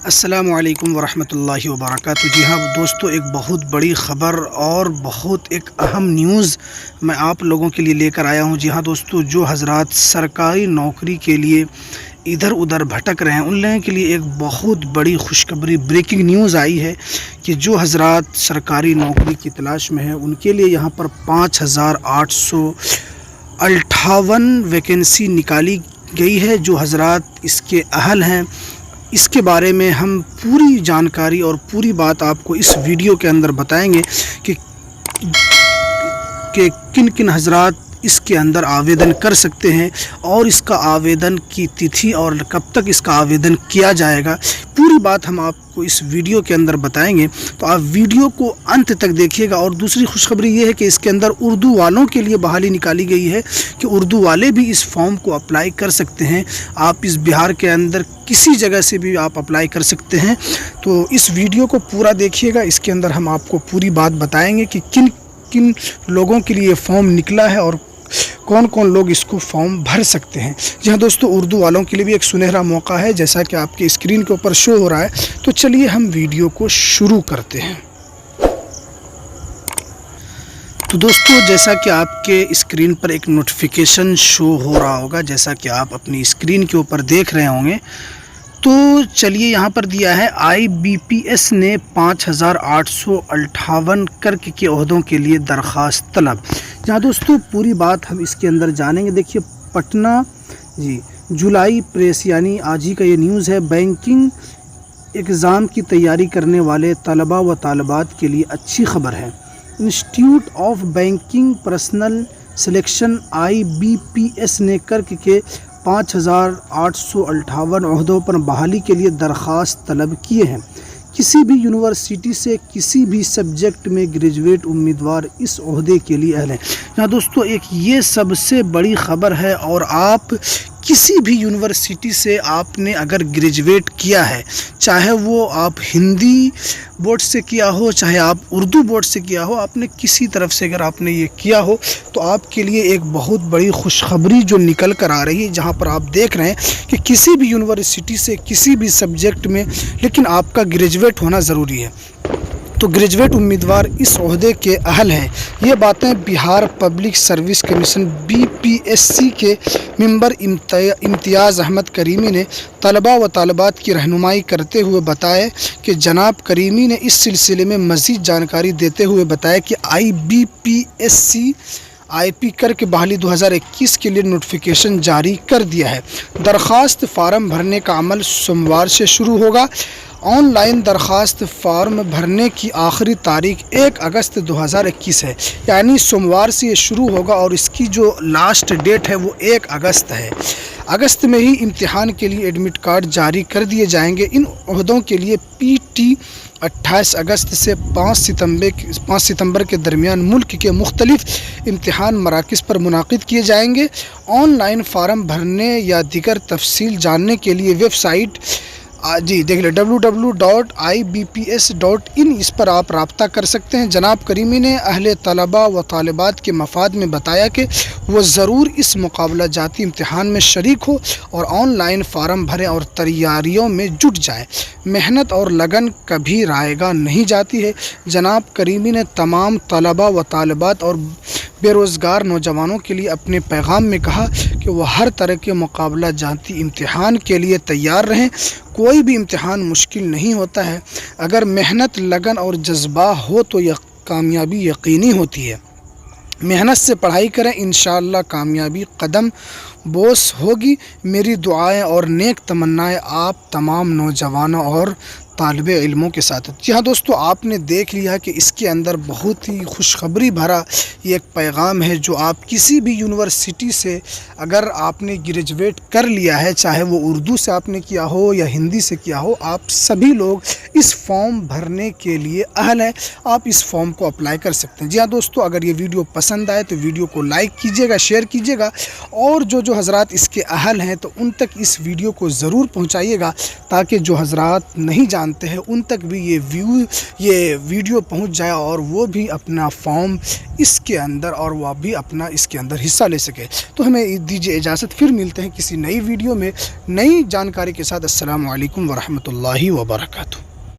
السلام علیکم ورحمۃ اللہ وبرکاتہ۔ جی ہاں دوستو، ایک بہت بڑی خبر اور بہت ایک اہم نیوز میں آپ لوگوں کے لیے لے کر آیا ہوں۔ جی ہاں دوستو، جو حضرات سرکاری نوکری کے لیے ادھر ادھر بھٹک رہے ہیں ان لوگوں کے لیے ایک بہت بڑی خوشخبری بریکنگ نیوز آئی ہے کہ جو حضرات سرکاری نوکری کی تلاش میں ہیں ان کے لیے یہاں پر 5858 ویکنسی نکالی گئی ہے۔ جو حضرات اس کے اہل ہیں اس کے بارے میں ہم پوری جانکاری اور پوری بات آپ کو اس ویڈیو کے اندر بتائیں گے کہ کن کن حضرات اس کے اندر آویدن کر سکتے ہیں اور اس کا آویدن کی تتھی اور کب تک اس کا آویدن کیا جائے گا، پوری بات ہم آپ کو اس ویڈیو کے اندر بتائیں گے۔ تو آپ ویڈیو کو انت تک دیکھیے گا۔ اور دوسری خوشخبری یہ ہے کہ اس کے اندر اردو والوں کے لیے بحالی نکالی گئی ہے کہ اردو والے بھی اس فارم کو اپلائی کر سکتے ہیں۔ آپ اس بہار کے اندر کسی جگہ سے بھی آپ اپلائی کر سکتے ہیں۔ تو اس ویڈیو کو پورا دیکھیے گا، اس کے اندر ہم آپ کو پوری بات بتائیں گے کہ کن کن لوگوں کے لیے فارم نکلا ہے اور کون کون لوگ اس کو فارم بھر سکتے ہیں۔ جی ہاں دوستو، اردو والوں کے لیے بھی ایک سنہرا موقع ہے جیسا کہ آپ کے اسکرین کے اوپر شو ہو رہا ہے۔ تو چلیے ہم ویڈیو کو شروع کرتے ہیں۔ تو دوستو، جیسا کہ آپ کے اسکرین پر ایک نوٹیفیکیشن شو ہو رہا ہوگا، جیسا کہ آپ اپنی اسکرین کے اوپر دیکھ رہے ہوں گے، تو چلیے یہاں پر دیا ہے IBPS نے 5858 کرک کے عہدوں کے لیے درخواست طلب۔ جہاں دوستو پوری بات ہم اس کے اندر جانیں گے۔ دیکھیے پٹنہ جولائی پریس یعنی آج ہی کا یہ نیوز ہے۔ بینکنگ ایگزام کی تیاری کرنے والے طلباء و طالبات کے لیے اچھی خبر ہے۔ Institute of banking personnel selection IBPS نے کرک کے 5858 عہدوں پر بحالی کے لیے درخواست طلب کیے ہیں۔ کسی بھی یونیورسٹی سے کسی بھی سبجیکٹ میں گریجویٹ امیدوار اس عہدے کے لیے اہل ہیں۔ یہاں دوستو ایک یہ سب سے بڑی خبر ہے، اور آپ کسی بھی یونیورسٹی سے آپ نے اگر گریجویٹ کیا ہے، چاہے وہ آپ ہندی بورڈ سے کیا ہو چاہے آپ اردو بورڈ سے کیا ہو، آپ نے کسی طرف سے اگر آپ نے یہ کیا ہو تو آپ کے لیے ایک بہت بڑی خوشخبری جو نکل کر آ رہی ہے، جہاں پر آپ دیکھ رہے ہیں کہ کسی بھی یونیورسٹی سے کسی بھی سبجیکٹ میں لیکن آپ کا گریجویٹ ہونا ضروری ہے۔ تو گریجویٹ امیدوار اس عہدے کے اہل ہیں۔ یہ باتیں بہار پبلک سروس کمیشن BPSC کے ممبر امتیاز احمد کریمی نے طلباء و طالبات کی رہنمائی کرتے ہوئے بتایا کہ جناب کریمی نے اس سلسلے میں مزید جانکاری دیتے ہوئے بتایا کہ IBPSC IP کرک بحالی 2021 کے لیے نوٹیفیکیشن جاری کر دیا ہے۔ درخواست فارم بھرنے کا عمل سوموار سے شروع ہوگا۔ آن لائن درخواست فارم بھرنے کی آخری تاریخ 1 اگست 2021 ہے، یعنی سوموار سے یہ شروع ہوگا اور اس کی جو لاسٹ ڈیٹ ہے وہ 1 اگست ہے۔ اگست میں ہی امتحان کے لیے ایڈمٹ کارڈ جاری کر دیے جائیں گے۔ ان عہدوں کے لیے PT 28 اگست سے 5 ستمبر کے درمیان ملک کے مختلف امتحان مراکز پر منعقد کیے جائیں گے۔ آن لائن فارم بھرنے یا دیگر تفصیل جاننے کے لیے ویب سائٹ دیکھ لیں www.ibps.in، اس پر آپ رابطہ کر سکتے ہیں۔ جناب کریمی نے اہل طلباء و طالبات کے مفاد میں بتایا کہ وہ ضرور اس مقابلہ جاتی امتحان میں شریک ہو اور آن لائن فارم بھریں اور تیاریوں میں جٹ جائیں۔ محنت اور لگن کبھی رائے گاہ نہیں جاتی ہے۔ جناب کریمی نے تمام طلباء و طالبات اور بے روزگار نوجوانوں کے لیے اپنے پیغام میں کہا کہ وہ ہر طرح کے مقابلہ جاتی امتحان کے لیے تیار رہیں۔ کوئی بھی امتحان مشکل نہیں ہوتا ہے، اگر محنت، لگن اور جذبہ ہو تو کامیابی یقینی ہوتی ہے۔ محنت سے پڑھائی کریں، انشاءاللہ کامیابی قدم بوس ہوگی۔ میری دعائیں اور نیک تمنائیں آپ تمام نوجوانوں اور طالب علموں کے ساتھ۔ جی ہاں دوستو، آپ نے دیکھ لیا کہ اس کے اندر بہت ہی خوشخبری بھرا یہ ایک پیغام ہے جو آپ کسی بھی یونیورسٹی سے اگر آپ نے گریجویٹ کر لیا ہے، چاہے وہ اردو سے آپ نے کیا ہو یا ہندی سے کیا ہو، آپ سبھی لوگ اس فارم بھرنے کے لیے اہل ہیں۔ آپ اس فارم کو اپلائی کر سکتے ہیں۔ جی ہاں دوستو، اگر یہ ویڈیو پسند آئے تو ویڈیو کو لائک کیجیے گا، شیئر کیجیے گا، اور جو حضرات اس کے اہل ہیں تو ان تک اس ویڈیو کو ضرور پہنچائیے گا، تاکہ جو حضرات نہیں جانتے ہیں ان تک بھی یہ ویڈیو پہنچ جائے اور وہ بھی اپنا فارم اس کے اندر اور وہ بھی اپنا اس کے اندر حصہ لے سکے۔ تو ہمیں دیجیے اجازت، پھر ملتے ہیں کسی نئی ویڈیو میں نئی جانکاری کے ساتھ۔ السلام علیکم ورحمۃ اللہ وبرکاتہ۔